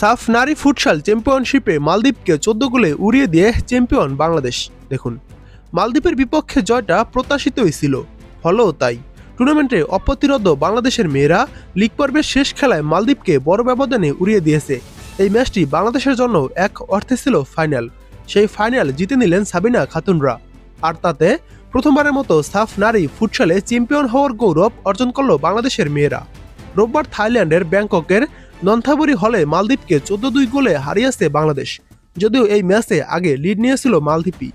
সাফ নারী ফুটসাল চ্যাম্পিয়নশিপে মালদ্বীপকে 14 গোলে উড়িয়ে দিয়ে চ্যাম্পিয়ন বাংলাদেশ। দেখুন, মালদ্বীপের বিপক্ষে জয়টা প্রত্যাশিতই ছিল, হলেও তাই। টুর্নামেন্টে অপ্রতিরোধ বাংলাদেশের মেয়েরা লিগ পর্বের শেষ খেলায় মালদ্বীপকে বড় ব্যবধানে উড়িয়ে দিয়েছে। এই ম্যাচটি বাংলাদেশের জন্য এক অর্থে ছিল ফাইনাল। সেই ফাইনাল জিতে নিলেন সাবিনা খাতুনরা, আর তাতে প্রথমবারের মতো সাফ নারী ফুটসালে চ্যাম্পিয়ন হওয়ার গৌরব অর্জন করল বাংলাদেশের মেয়েরা। রোববার থাইল্যান্ডের ব্যাংককের নন্থাবুরি হলে মালদ্বীপকে 14-2 গোলে হারিয়েছে বাংলাদেশ। যদিও এই ম্যাচে আগে লিড নিয়েছিল মালদ্বীপই।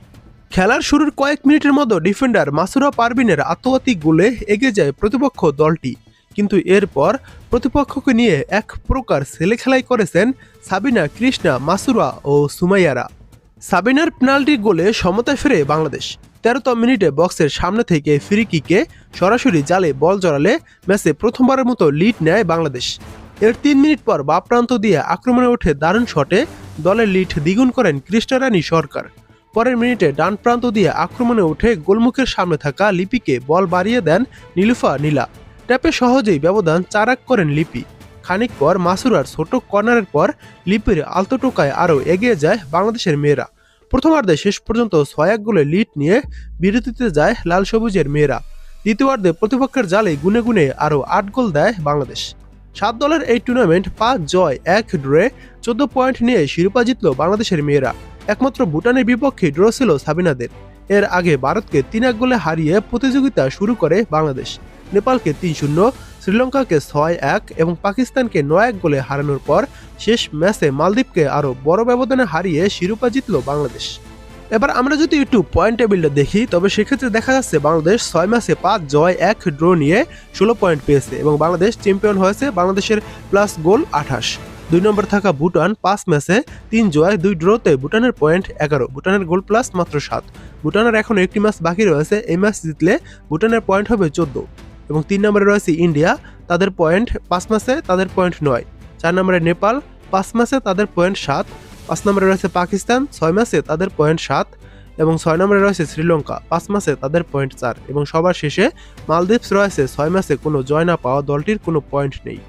খেলার শুরুর কয়েক মিনিটের মধ্যে ডিফেন্ডার মাসুরা পারভিনের আত্মঘাতী গোলে এগিয়ে যায় প্রতিপক্ষ দলটি, কিন্তু এরপর প্রতিপক্ষকে নিয়ে এক প্রকার ছেলেখেলাই করেছেন সাবিনা, কৃষ্ণা, মাসুরা ও সুমাইয়ারা। সাবিনার পেনাল্টি গোলে সমতায় ফেরে বাংলাদেশ। 13তম মিনিটে বক্সের সামনে থেকে ফ্রি কিকে সরাসরি জালে বল জড়ালে ম্যাচে প্রথমবারের মতো লিড নেয় বাংলাদেশ। এর 3 মিনিট পর বাঁ প্রান্ত দিয়ে আক্রমণে ওঠে দারুণ শটে দলের লিড দ্বিগুণ করেন কৃষ্ণা রানী সরকার। পরের মিনিটে ডান প্রান্ত দিয়ে আক্রমণে উঠে গোলমুখের সামনে থাকা লিপিকে বল বাড়িয়ে দেন নীলুফা নীলা। ট্যাপে সহজেই ব্যবধান 4-1 করেন লিপি। খানিক পর মাসুরার ছোট কর্নারের পর লিপির আলতো টোকায় আরও এগিয়ে যায় বাংলাদেশের মেয়েরা। প্রথমার্ধে শেষ পর্যন্ত 6-1 গোলে লিড নিয়ে বিরতিতে যায় লাল সবুজের মেয়েরা। দ্বিতীয়ার্ধে প্রতিপক্ষের জালে গুনে গুনে আরও 8 গোল দেয় বাংলাদেশ। 7 দলের এই টুর্নামেন্ট 5 জয় 1 ড্রে 14 পয়েন্ট নিয়ে শিরোপা জিতল বাংলাদেশের মেয়েরা। একমাত্র ভুটানের বিপক্ষে ড্র ছিল সাবিনাদের। এর আগে ভারতকে 3-1 গোলে হারিয়ে প্রতিযোগিতা শুরু করে বাংলাদেশ। নেপালকে 3-0, শ্রীলঙ্কাকে 6-1 এবং পাকিস্তানকে 9-1 গোলে হারানোর পর শেষ ম্যাচে মালদ্বীপকে আরও বড় ব্যবধানে হারিয়ে শিরোপা জিতল বাংলাদেশ। এবার আমরা যদি একটু পয়েন্ট টেবিলটা দেখি, তবে সেক্ষেত্রে দেখা যাচ্ছে বাংলাদেশ 6 ম্যাচে 5 জয় 1 ড্র নিয়ে 16 পয়েন্ট পেয়েছে এবং বাংলাদেশ চ্যাম্পিয়ন হয়েছে। বাংলাদেশের প্লাস গোল 28। 2 নম্বর থাকা ভুটান 5 ম্যাচে 3 জয় 2 ড্রতে ভুটানের পয়েন্ট 11। ভুটানের গোল প্লাস মাত্র 7। ভুটানের এখনও একটি ম্যাচ বাকি রয়েছে, এই ম্যাচ জিতলে ভুটানের পয়েন্ট হবে 14। এবং 3 নম্বরে রয়েছে ইন্ডিয়া, তাদের পয়েন্ট 5 ম্যাচে তাদের পয়েন্ট 9। 4 নম্বরে নেপাল 5 ম্যাচে তাদের পয়েন্ট 7। 5 নম্বরে রয়েছে পাকিস্তান 6 ম্যাচে তাদের পয়েন্ট 7 এবং 6 নম্বরে রয়েছে শ্রীলঙ্কা 5 ম্যাচে তাদের পয়েন্ট 4 এবং সবার শেষে মালদ্বীপস রয়েছে 6 ম্যাচে কোনো জয় না পাওয়া দলটির কোনো পয়েন্ট নেই।